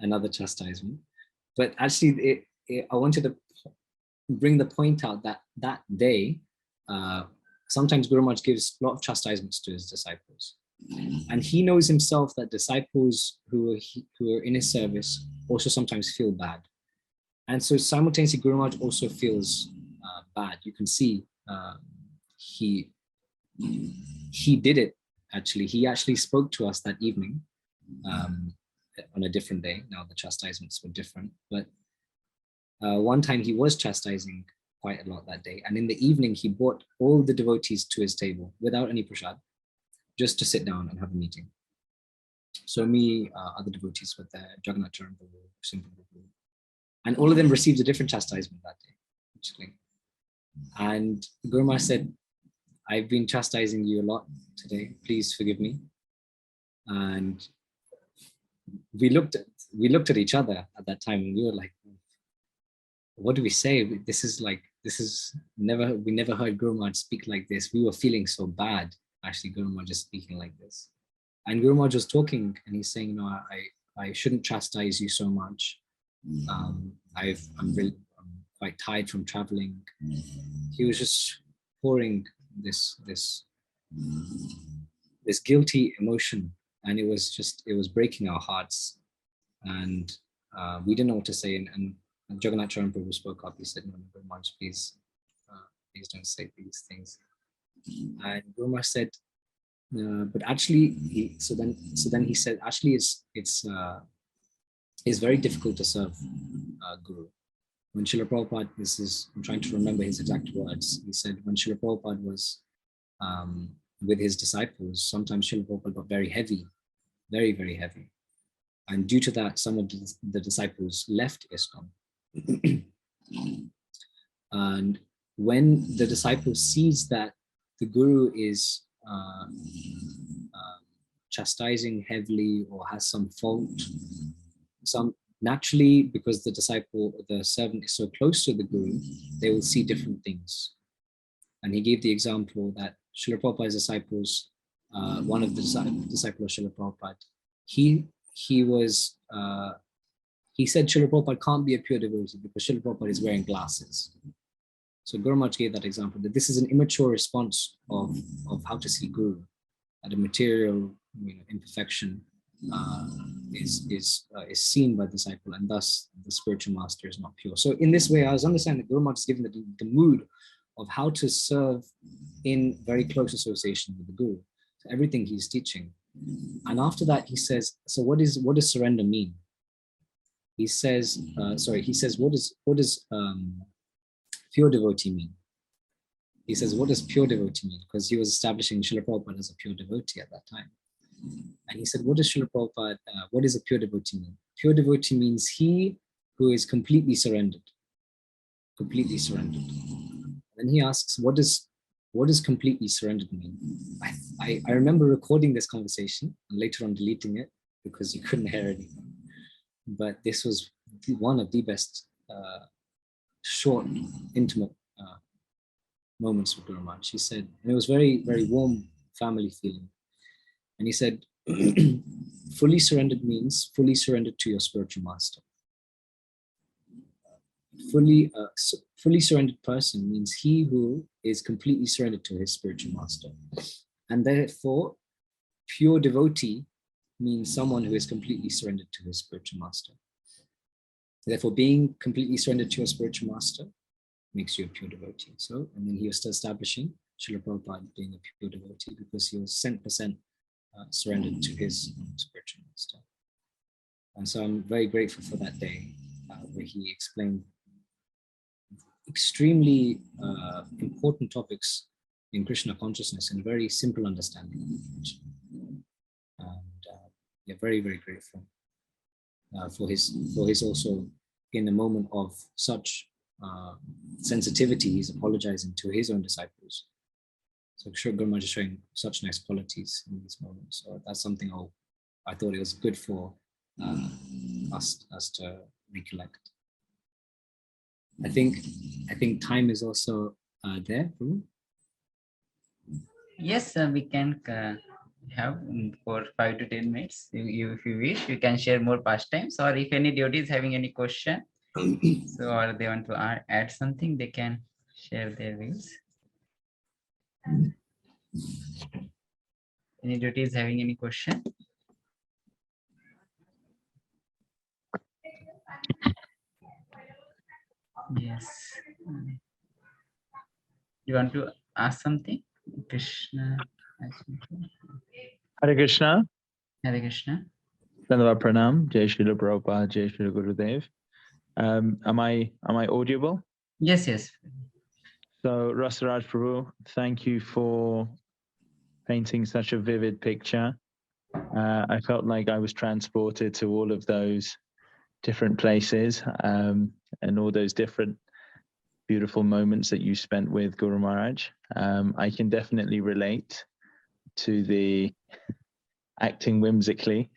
another chastisement. But actually, I wanted to bring the point out that day, sometimes Guru Maharaj gives a lot of chastisements to his disciples. And he knows himself that disciples who are in his service also sometimes feel bad. And so simultaneously, Guru Maharaj also feels bad. You can see he did it, actually. He actually spoke to us that evening on a different day. Now the chastisements were different, but one time he was chastising quite a lot that day. And in the evening, he brought all the devotees to his table without any prasad, just to sit down and have a meeting. So me, other devotees were there, Jagannath Charan, Prabhu, and all of them received a different chastisement that day, actually. And Guru Maharaj said, I've been chastising you a lot today, please forgive me. And we looked at each other at that time, and we were like, what do we say? We never heard Guru Maharaj speak like this. We were feeling so bad, actually, Guru Maharaj is speaking like this. And Guru Maharaj was talking, and he's saying, I shouldn't chastise you so much. I'm quite tired from traveling. He was just pouring this guilty emotion, and it was breaking our hearts, and we didn't know what to say. And Jagannath Charan Prabhu spoke up. He said, no, Guru Maharaj, please don't say these things. And Guru Maharaj said, but actually, so then he said, actually, it's very difficult to serve Guru. When Srila Prabhupada, I'm trying to remember his exact words. He said, when Srila Prabhupada was with his disciples, sometimes Srila Prabhupada got very heavy, very, very heavy. And due to that, some of the disciples left ISKCON. And when the disciple sees that the Guru is chastising heavily or has some fault, naturally, because the servant is so close to the Guru, they will see different things. And he gave the example that Srila Prabhupada's disciples, one of the disciples of Srila Prabhupada, he said Srila Prabhupada can't be a pure devotee because Srila Prabhupada is wearing glasses. So Guru Maharaj gave that example, that this is an immature response of how to see Guru, that a material imperfection is seen by the disciple, and thus the spiritual master is not pure. So in this way, I was understanding that Guru Maharaj is giving the mood of how to serve in very close association with the Guru. So everything he's teaching. And after that, he says, so what does surrender mean? He says, what does pure devotee mean? He says, what does pure devotee mean? Because he was establishing Srila Prabhupada as a pure devotee at that time. And he said, what does Srila Prabhupada, what does a pure devotee mean? Pure devotee means he who is completely surrendered. Completely surrendered. And he asks, what does completely surrendered mean? I remember recording this conversation and later on deleting it because you couldn't hear anything. But this was one of the best short, intimate moments with Guru Maharaj. He said, and it was very, very warm family feeling. And he said, fully surrendered means fully surrendered to your spiritual master. Fully surrendered person means he who is completely surrendered to his spiritual master. And therefore, pure devotee means someone who is completely surrendered to his spiritual master. Therefore, being completely surrendered to your spiritual master makes you a pure devotee. So, and then he was still establishing Srila Prabhupada being a pure devotee because he was 100% surrendered to his spiritual master. And so I'm very grateful for that day where he explained extremely important topics in Krishna consciousness in a very simple understanding. And yeah, very, very grateful for his also in a moment of such sensitivity, he's apologizing to his own disciples. So sure, Guru Maharaj is showing such nice qualities in these moments. So that's something I thought it was good for us to recollect. I think time is also there, Prabhu. Yes, we can have for 5 to 10 minutes. If you wish, you can share more pastimes, or if any devotee is having any question, so or they want to add something, they can share their views. Any devotee is having any question? Yes. You want to ask something? Krishna. Hare Krishna. Hare Krishna. Dandava Pranam. Jai Srila Prabhupada. Jai Srila Gurudev. Am I audible? Yes, yes. So Rasaraj Prabhu, thank you for painting such a vivid picture. I felt like I was transported to all of those different places and all those different beautiful moments that you spent with Guru Maharaj. I can definitely relate to the acting whimsically.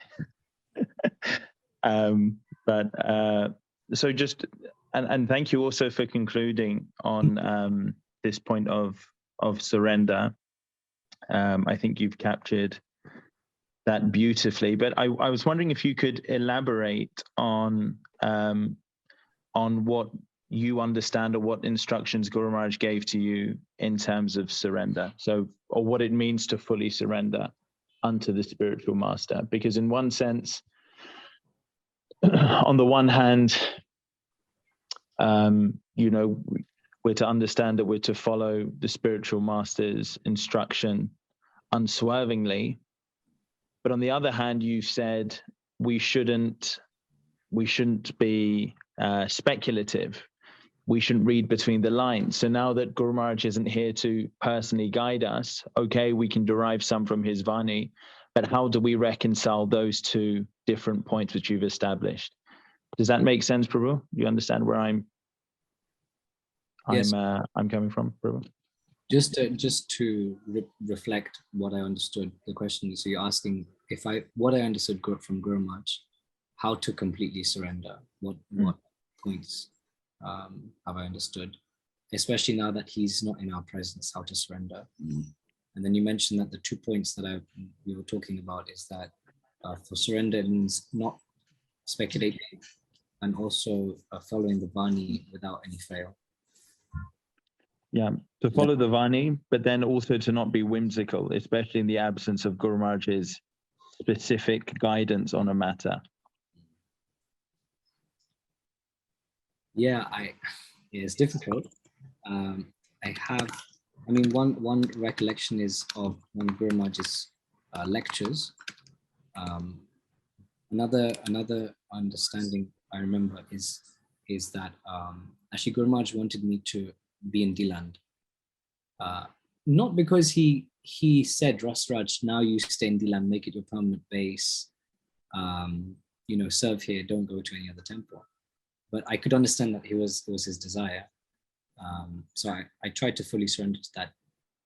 So just, and thank you also for concluding on this point of surrender. I think you've captured that beautifully, but I was wondering if you could elaborate on what you understand or what instructions Guru Maharaj gave to you in terms of surrender. So, or what it means to fully surrender unto the spiritual master. Because in one sense, on the one hand, you know, we're to understand that we're to follow the spiritual master's instruction unswervingly. But on the other hand, you said we shouldn't be speculative. We shouldn't read between the lines. So now that Guru Maharaj isn't here to personally guide us, okay, we can derive some from his Vani, but how do we reconcile those two different points which you've established? Does that make sense, Prabhu? You understand where I'm coming from, Prabhu? Just to reflect what I understood the question. So you're asking what I understood from Guru Maharaj, how to completely surrender. What points have I understood, especially now that he's not in our presence, how to surrender. And then you mentioned that the 2 points that we were talking about is that for surrender it means not speculating and also following the Vani without any fail. Yeah, to follow the Vani, but then also to not be whimsical, especially in the absence of Guru Maharaj's specific guidance on a matter. Yeah, it's difficult. One recollection is of one of Guru Maharaj's lectures. Another understanding I remember is that actually Guru Maharaj wanted me to be in Diland. Not because he said, Rasaraj, now you stay in Diland, make it your permanent base, serve here, don't go to any other temple. But I could understand that it was his desire. So I tried to fully surrender to that.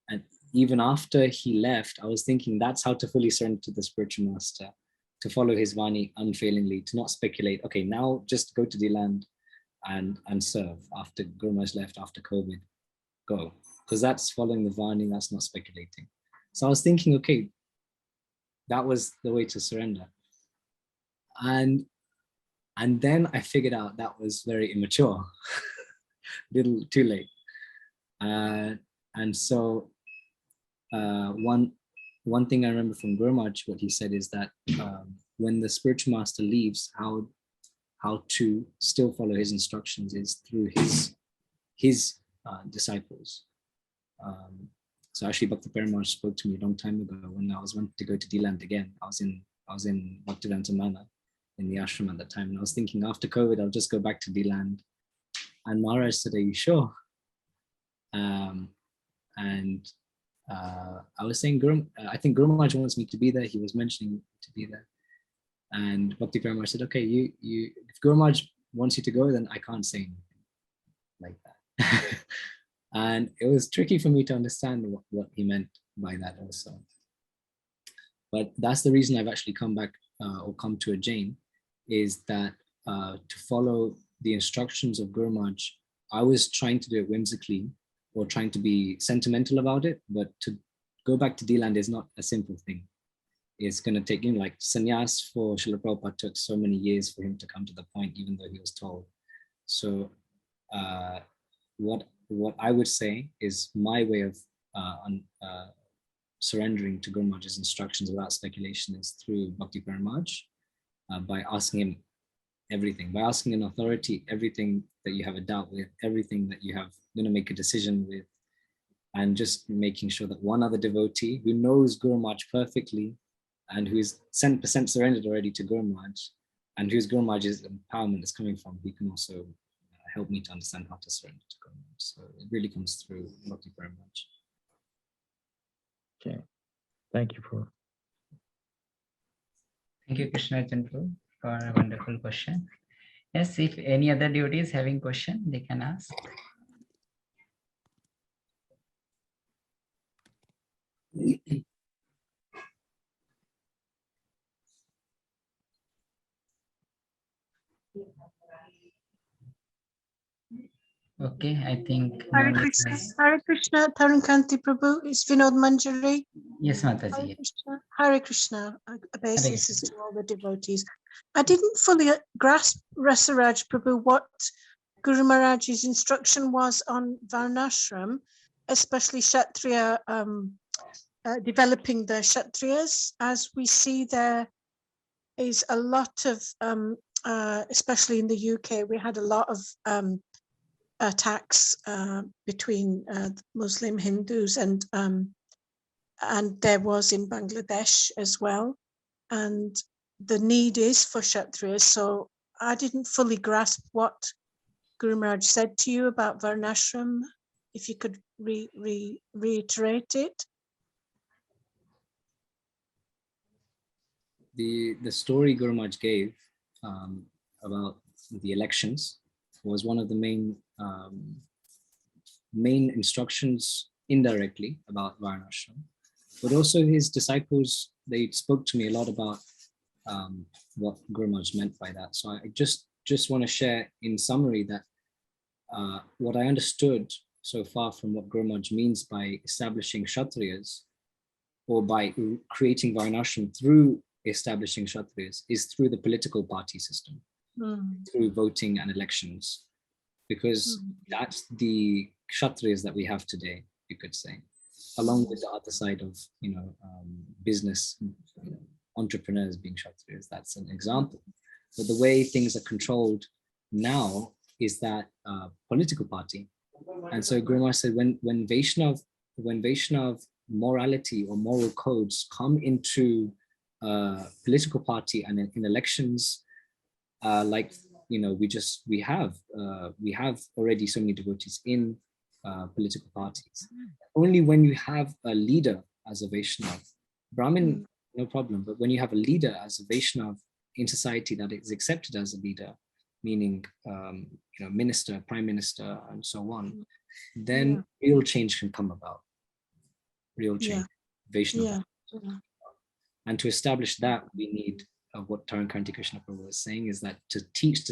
And even after he left, I was thinking that's how to fully surrender to the spiritual master, to follow his Vani unfailingly, to not speculate, okay, now just go to the land and serve after Guru Maharaj left, after COVID, go. Because that's following the Vani, that's not speculating. So I was thinking, okay, that was the way to surrender. And then I figured out that was very immature, little too late. And so one thing I remember from Guru Maharaj, what he said is that when the spiritual master leaves, how to still follow his instructions is through his disciples. So actually, Bhakti Charu spoke to me a long time ago when I was wanting to go to D-Land again. I was in Bhaktivedanta Mana in the ashram at that time, and I was thinking after COVID I'll just go back to D-Land. And Maharaj said, "Are you sure?" I was saying, I think Guru Maharaj wants me to be there. He was mentioning to be there, and Bhakti Charu said, "Okay, you if Guru Maharaj wants you to go, then I can't say anything like that." And it was tricky for me to understand what he meant by that also. But that's the reason I've actually come back or come to a Jain, is that to follow the instructions of Guru Maharaj, I was trying to do it whimsically or trying to be sentimental about it, but to go back to D-Land is not a simple thing. It's going to take, like sannyas for Srila Prabhupada took so many years for him to come to the point, even though he was told. So what I would say is my way of surrendering to Guru Maharaj's instructions without speculation is through Bhakti Charu by asking him everything, by asking an authority everything that you have a doubt with, everything that you have going to make a decision with, and just making sure that one other devotee who knows Guru Maharaj perfectly and who is 100% surrendered already to Guru Maharaj, and whose Guru Maharaj's empowerment is coming from, he can also help me to understand how to surrender to Guru Maharaj. So it really comes through Bhakti Charu. Okay, thank you, Prabhu. Thank you, Krishna Chandru, for a wonderful question. Yes, if any other devotees having question, they can ask. Okay, I think. Hare Krishna, Tarankanti Prabhu, it's Vinod Manjari. Yes, Hare Mataji. Krishna, Hare Krishna, obeisances Krishna. to all the devotees. I didn't fully grasp Rasaraj Prabhu what Guru Maharaj's instruction was on Varnashram, especially Kshatriya, developing the Kshatriyas. As we see, there is a lot of, especially in the UK, we had a lot of attacks between Muslim Hindus and there was in Bangladesh as well, and the need is for Kshatriyas. So I didn't fully grasp what Guru Maharaj said to you about Varnashram. If you could reiterate it. The story Guru Maharaj gave about the elections was one of the main instructions indirectly about Varnashram. But also his disciples, they spoke to me a lot about what Guru Maharaj meant by that. So I just want to share in summary that what I understood so far from what Guru Maharaj means by establishing Kshatriyas, or by creating Varnashram through establishing Kshatriyas, is through the political party system, through voting and elections, because that's the Kshatriyas that we have today, you could say, along with the other side of, business, entrepreneurs being Kshatriyas. That's an example. But the way things are controlled now is that political party. And so Guru Maharaj said, when Vaishnav morality or moral codes come into political party and in elections, we have already so many devotees in political parties. Only when you have a leader as a Vaishnav, Brahmin, no problem, but when you have a leader as a Vaishnav in society that is accepted as a leader, meaning minister, prime minister, and so on, then real change can come about. Real change, Vaishnav. And to establish that, we need of what Tarankanti Krishna Prabhu was saying is that to teach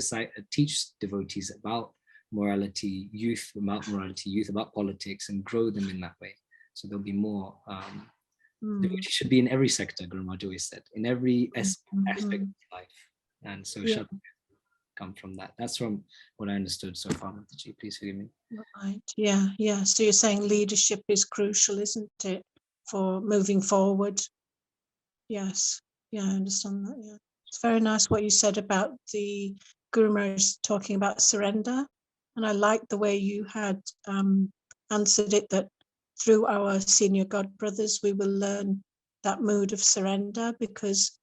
devotees about morality, youth about politics, and grow them in that way. So there'll be more. Devotees should be in every sector, Guru Maharaj always said, in every aspect of life. And so shall come from that. That's from what I understood so far, Mataji. Please forgive me. Right. Yeah. So you're saying leadership is crucial, isn't it, for moving forward? Yes. Yeah, I understand that. Yeah. It's very nice what you said about the Guru Maharaj talking about surrender. And I like the way you had answered it, that through our senior God brothers, we will learn that mood of surrender, because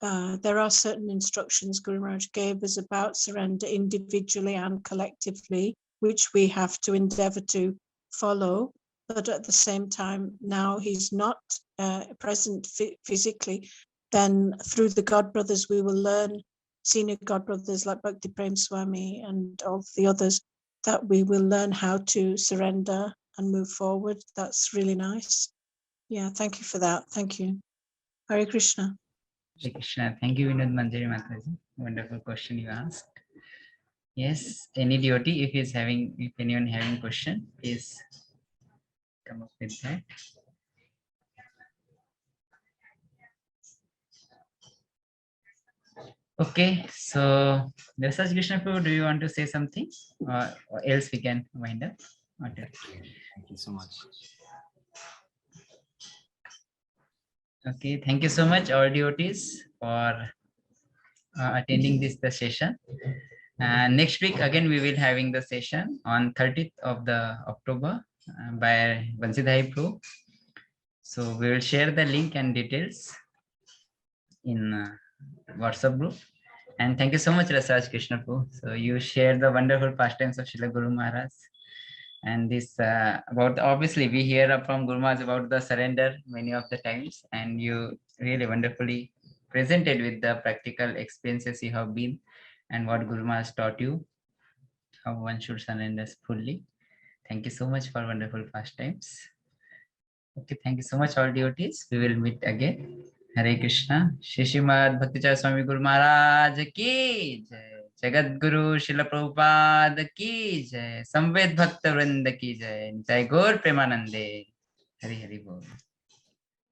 there are certain instructions Guru Maharaj gave us about surrender individually and collectively, which we have to endeavor to follow. But at the same time, now he's not present physically, then through the God brothers, we will learn, senior God brothers like Bhakti Charu Swami and all the others, that we will learn how to surrender and move forward. That's really nice. Yeah, thank you for that. Thank you. Hare Krishna. Hare Krishna. Thank you, Vinod Manjari Mataji. Wonderful question you asked. Yes, any devotee, if anyone having question, please come up with that. Okay, so Rasaraj Krishna Prabhu, do you want to say something, or else we can wind up? Thank you so much. Okay, thank you so much, all devotees, for attending the session. And next week again we will having the session on 30th of the October by Vansidhai Prabhu. So we will share the link and details in WhatsApp group. And thank you so much, Rasaraj Krishna Prabhu. So you shared the wonderful pastimes of Srila Guru Maharaj. And this about, obviously we hear from Guru Maharaj about the surrender many of the times, and you really wonderfully presented with the practical experiences you have been and what Guru Maharaj taught you, how one should surrender fully. Thank you so much for wonderful pastimes. Okay, thank you so much, all devotees. We will meet again. Hare Krishna. Shri Srimad Bhakti Charu Swami Guru Maharaj ki jai. Jagat Guru Srila Prabhupada ki jai. Samved Bhakta Vrinda ki jai. Jai Gaur Premanande. Hari Hari Bol.